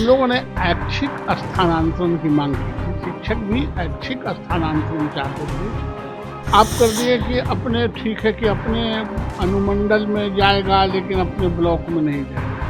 लोगों ने ऐच्छिक स्थानांतरण की मांग की थी। शिक्षक भी ऐच्छिक स्थानांतरण चाहते थे। आप कर दिए कि अपने ठीक है कि अपने अनुमंडल में जाएगा लेकिन अपने ब्लॉक में नहीं जाएगा।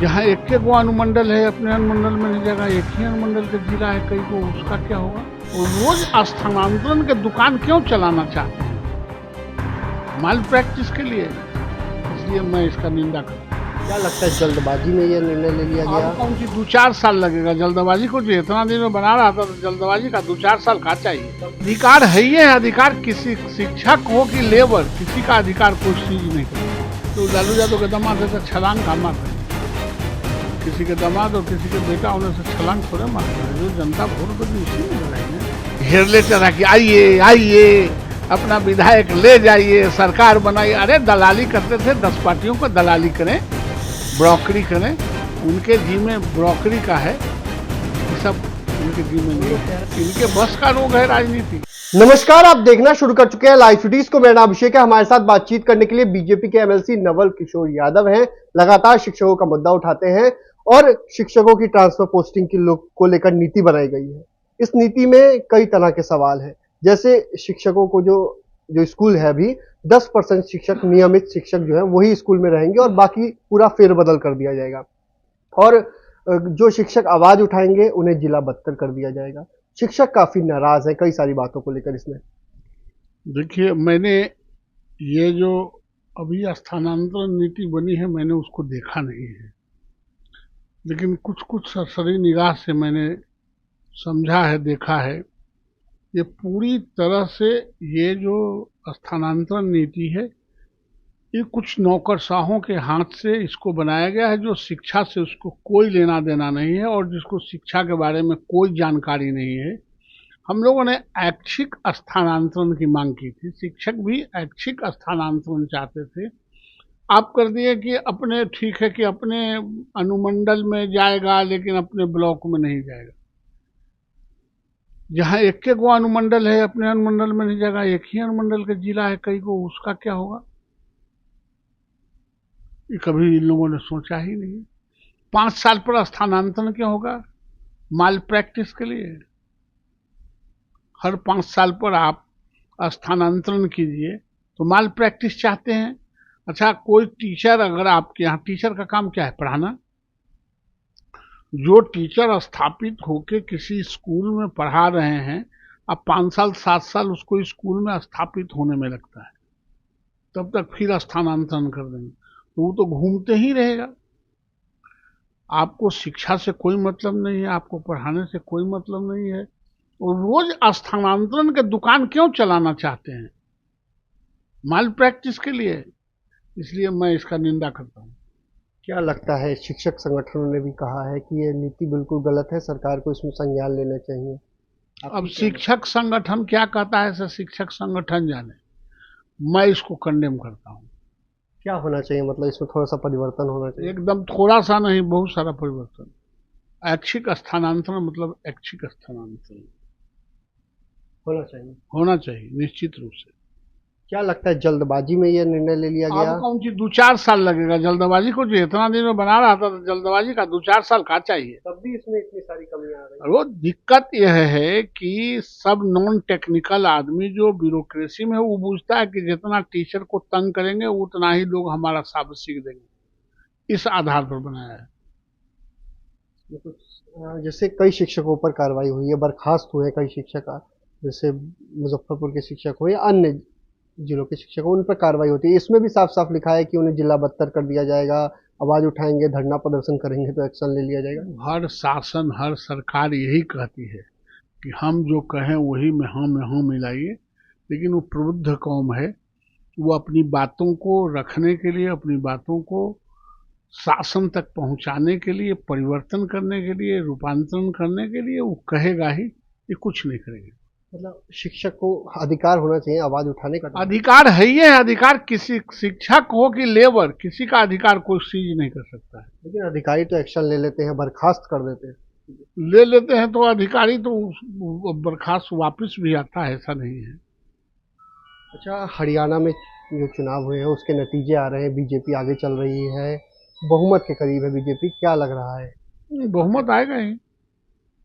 जहाँ एक एक वो अनुमंडल है अपने अनुमंडल में नहीं जाएगा, एक ही अनुमंडल का जिला है कई को, उसका क्या होगा? और रोज स्थानांतरण के दुकान क्यों चलाना चाहते हैं? माल प्रैक्टिस के लिए। इसलिए मैं इसका निंदा करता हूँ। क्या लगता है जल्दबाजी में ये निर्णय ले लिया गया? कौन सी 2-4 साल लगेगा जल्दबाजी को? जो इतना दिन में बना रहा था तो जल्दबाजी का 2-4 साल का चाहिए? अधिकार है ही है। अधिकार किसी शिक्षक हो कि लेबर, किसी का अधिकार कोई चीज नहीं करता। तो लालू यादव के दामाद है तो छलांग का मारते हैं। किसी के दामाद और किसी के बेटा होने से छलांग थोड़े मारते हैं। जो जनता वोट देगी उसी में लगाएंगे। घेर ले चला कि आइए आइए अपना विधायक ले जाइए, सरकार बनाइए। अरे दलाली करते थे, 10 पार्टियों को दलाली करें, ब्रोकरी करें। उनके जी में ब्रोकरी का है, ये सब उनके जी में नहीं है। इनके बस का रोग है राजनीति। नमस्कार, आप देखना शुरू कर चुके हैं लाइव सिटीज को। मेरा नाम अभिषेक है। हमारे साथ बातचीत करने के लिए बीजेपी के एमएलसी नवल किशोर यादव हैं। लगातार शिक्षकों का मुद्दा उठाते हैं और शिक्षकों की ट्रांसफर पोस्टिंग को लेकर नीति बनाई गई है। इस नीति में कई तरह के सवाल हैं, जैसे शिक्षकों को जो स्कूल है अभी 10% शिक्षक, नियमित शिक्षक जो है वही स्कूल में रहेंगे और बाकी पूरा फेरबदल कर दिया जाएगा। और जो शिक्षक आवाज उठाएंगे उन्हें जिला बदतर कर दिया जाएगा। शिक्षक काफी नाराज है कई सारी बातों को लेकर। इसमें देखिए, मैंने ये जो अभी स्थानांतरण नीति बनी है मैंने उसको देखा नहीं है, लेकिन कुछ कुछ सरसरी निगाह से मैंने समझा है, देखा है। ये पूरी तरह से ये जो स्थानांतरण नीति है ये कुछ नौकरशाहों के हाथ से इसको बनाया गया है, जो शिक्षा से उसको कोई लेना देना नहीं है और जिसको शिक्षा के बारे में कोई जानकारी नहीं है। हम लोगों ने ऐच्छिक स्थानांतरण की मांग की थी। शिक्षक भी ऐच्छिक स्थानांतरण चाहते थे। आप कर दिए कि अपने ठीक है कि अपने अनुमंडल में जाएगा लेकिन अपने ब्लॉक में नहीं जाएगा। जहाँ एक एक वो अनुमंडल है अपने अनुमंडल में नहीं जाएगा, एक ही अनुमंडल का जिला है कई को, उसका क्या होगा? ये कभी इन लोगों ने सोचा ही नहीं। 5 साल पर स्थानांतरण क्यों होगा? माल प्रैक्टिस के लिए। हर 5 साल पर आप स्थानांतरण कीजिए तो माल प्रैक्टिस चाहते हैं। अच्छा, कोई टीचर, अगर आपके यहाँ टीचर का काम क्या है? पढ़ाना। जो टीचर स्थापित होके किसी स्कूल में पढ़ा रहे हैं, अब 5 साल 7 साल उसको स्कूल में स्थापित होने में लगता है, तब तक फिर स्थानांतरण कर देंगे तो वो तो घूमते ही रहेगा। आपको शिक्षा से कोई मतलब नहीं है, आपको पढ़ाने से कोई मतलब नहीं है, और रोज स्थानांतरण के दुकान क्यों चलाना चाहते हैं? माल प्रैक्टिस के लिए। इसलिए मैं इसका निंदा करता हूँ। क्या लगता है, शिक्षक संगठनों ने भी कहा है कि ये नीति बिल्कुल गलत है, सरकार को इसमें संज्ञान लेना चाहिए। अब शिक्षक संगठन क्या कहता है सर, शिक्षक संगठन जाने। मैं इसको कंडेम करता हूँ। क्या होना चाहिए, मतलब इसमें थोड़ा सा परिवर्तन होना चाहिए? एकदम थोड़ा सा नहीं, बहुत सारा परिवर्तन। ऐच्छिक स्थानांतरण मतलब ऐच्छिक स्थानांतरण होना चाहिए निश्चित रूप से। क्या लगता है जल्दबाजी में ये निर्णय ले लिया गया? कौन सी 2-4 साल लगेगा जल्दबाजी को? जो इतना दिन में बना रहा था तो जल्दबाजी का 2-4 साल का चाहिए? तब भी इसमें इतनी सारी कमियां आ रही हैं। वो दिक्कत यह है कि सब नॉन टेक्निकल आदमी जो ब्यूरोक्रेसी में है वो पूछता है कि जितना टीचर को तंग करेंगे उतना ही लोग हमारा शाबाश सीख देंगे। इस आधार पर बनाया है। जैसे कई शिक्षकों पर कार्रवाई हुई है, बर्खास्त हुए कई शिक्षक, जैसे मुजफ्फरपुर के शिक्षक हो या अन्य जिलों के शिक्षक हो, उन पर कार्रवाई होती है। इसमें भी साफ साफ लिखा है कि उन्हें जिला बदतर कर दिया जाएगा, आवाज उठाएंगे, धरना प्रदर्शन करेंगे तो एक्शन ले लिया जाएगा। हर शासन, हर सरकार यही कहती है कि हम जो कहें वही में हाँ मिलाइए, लेकिन वो प्रबुद्ध कौम है, वो अपनी बातों को रखने के लिए, अपनी बातों को शासन तक पहुंचाने के लिए, परिवर्तन करने के लिए, रूपांतरण करने के लिए वो कहेगा ही, ये कुछ नहीं करेगा। मतलब शिक्षक को अधिकार होना चाहिए आवाज उठाने का। अधिकार है ही है। अधिकार किसी शिक्षक हो कि लेबर, किसी का अधिकार कोई चीज नहीं कर सकता है। लेकिन अधिकारी तो एक्शन ले लेते हैं, बर्खास्त कर देते हैं। ले लेते हैं तो अधिकारी तो बर्खास्त वापस भी आता है, ऐसा नहीं है। अच्छा, हरियाणा में जो चुनाव हुए हैं उसके नतीजे आ रहे हैं, बीजेपी आगे चल रही है, बहुमत के करीब है बीजेपी, क्या लग रहा है? बहुमत आएगा ही,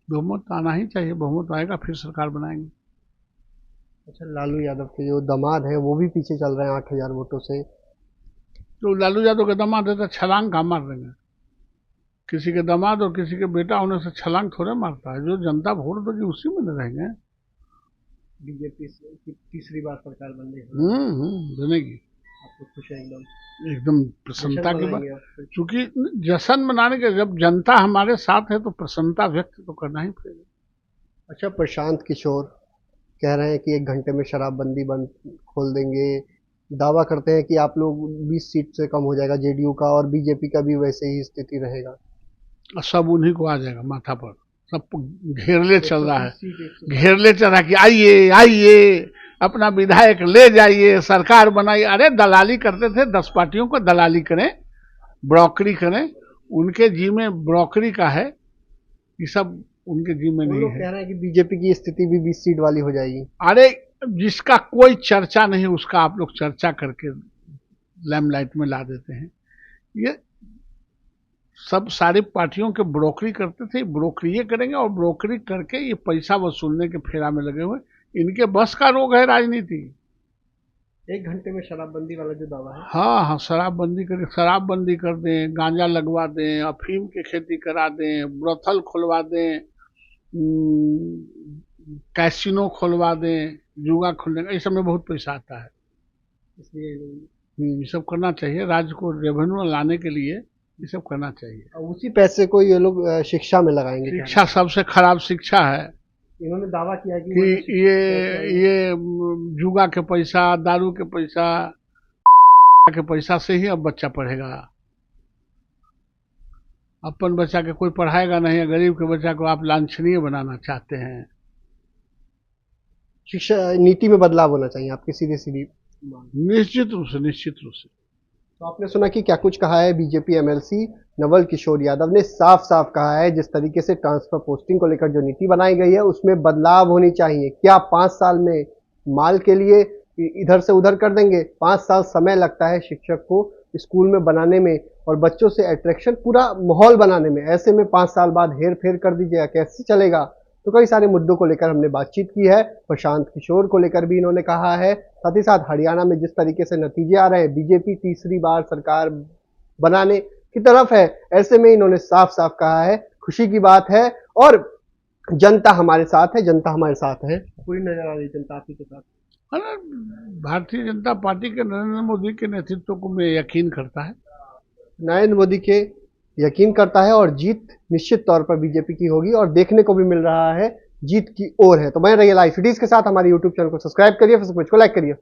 बहुमत आना ही चाहिए, बहुमत आएगा फिर सरकार बनाएंगे। अच्छा, लालू यादव के जो दामाद हैं वो भी पीछे चल रहे हैं 8,000 वोटों से। तो लालू यादव के दामाद है तो छलांग कहाँ मार देंगे? किसी के दामाद और किसी के बेटा होने से छलांग थोड़े मारता है। जो जनता वोट देगी उसी में न रहेंगे। बीजेपी की तीसरी बार सरकार बन रही है, बनेगी। आपको खुश है एकदम? एकदम प्रसन्नता की बात, जश्न मनाएंगे? क्योंकि जश्न मनाने के जब जनता हमारे साथ है तो प्रसन्नता व्यक्त तो करना ही पड़ेगा। अच्छा, प्रशांत किशोर कह रहे हैं कि 1 घंटे में शराबबंदी बंद खोल देंगे। दावा करते हैं कि आप लोग 20 सीट से कम हो जाएगा जेडीयू का, और बीजेपी का भी वैसे ही स्थिति रहेगा। और सब उन्हीं को आ जाएगा माथा पर, सब घेरले चल रहा है, घेरले चल रहा है कि आइए आइए अपना विधायक ले जाइए, सरकार बनाइए। अरे दलाली करते थे, 10 पार्टियों को दलाली करें, ब्रोकरी करें, उनके जी में ब्रोकरी का है, ये सब उनके जी में नहीं लोग है। कह रहे हैं कि बीजेपी की स्थिति भी 20 सीट वाली हो जाएगी। अरे जिसका कोई चर्चा नहीं उसका आप लोग चर्चा करके लैमलाइट में ला देते हैं। ये सब सारी पार्टियों के ब्रोकरी करते थे, ब्रोकरी ये करेंगे और ब्रोकरी करके ये पैसा वसूलने के फेरा में लगे हुए। इनके बस का रोग है राजनीति। 1 घंटे में शराबबंदी वाला जो दावा है, हाँ हाँ, शराबबंदी करें, शराबबंदी कर दें, गांजा लगवा दें, अफीम की खेती करा दें, ब्रोथल खुलवा दें, कैसीनो खुलवा दें, जुआ खुलने का, इस सब में बहुत पैसा आता है। इसलिए ये सब करना चाहिए, राज्य को रेवेन्यू लाने के लिए ये सब करना चाहिए। उसी पैसे को ये लोग शिक्षा में लगाएंगे। शिक्षा सबसे खराब शिक्षा है इन्होंने दावा किया कि ये जुआ के पैसा, दारू के पैसा, के पैसा से ही अब बच्चा पढ़ेगा। अपन बच्चा के कोई पढ़ाएगा नहीं, गरीब के बच्चा को आप लांछनीय बनाना चाहते हैं। शिक्षा नीति में बदलाव होना चाहिए, आपकी सीधी सीधी निश्चित रूप से, निश्चित रूप से। तो आपने सुना कि क्या कुछ कहा है बीजेपी एमएलसी नवल किशोर यादव ने। साफ साफ कहा है जिस तरीके से ट्रांसफर पोस्टिंग को लेकर जो नीति बनाई गई है उसमें बदलाव होनी चाहिए। क्या 5 साल में माल के लिए इधर से उधर कर देंगे? 5 साल समय लगता है शिक्षक को स्कूल में बनाने में और बच्चों से अट्रैक्शन, पूरा माहौल बनाने में। ऐसे में 5 साल बाद हेर फेर कर दीजिएगा, कैसे चलेगा? तो कई सारे मुद्दों को लेकर हमने बातचीत की है। प्रशांत किशोर को लेकर भी इन्होंने कहा है। साथ ही साथ हरियाणा में जिस तरीके से नतीजे आ रहे हैं, बीजेपी तीसरी बार सरकार बनाने की तरफ है, ऐसे में इन्होंने साफ साफ कहा है खुशी की बात है और जनता हमारे साथ है, जनता हमारे साथ है। पूरी नजर आ रही जनता आपके साथ। अरे भारतीय जनता पार्टी के नरेंद्र मोदी के नेतृत्व को मैं यकीन करता है, नरेंद्र मोदी के यकीन करता है और जीत निश्चित तौर पर बीजेपी की होगी और देखने को भी मिल रहा है जीत की ओर है। तो बने रहिए लाइव सिटीज के साथ। हमारे यूट्यूब चैनल को सब्सक्राइब करिए, फेसबुक पेज को लाइक करिए।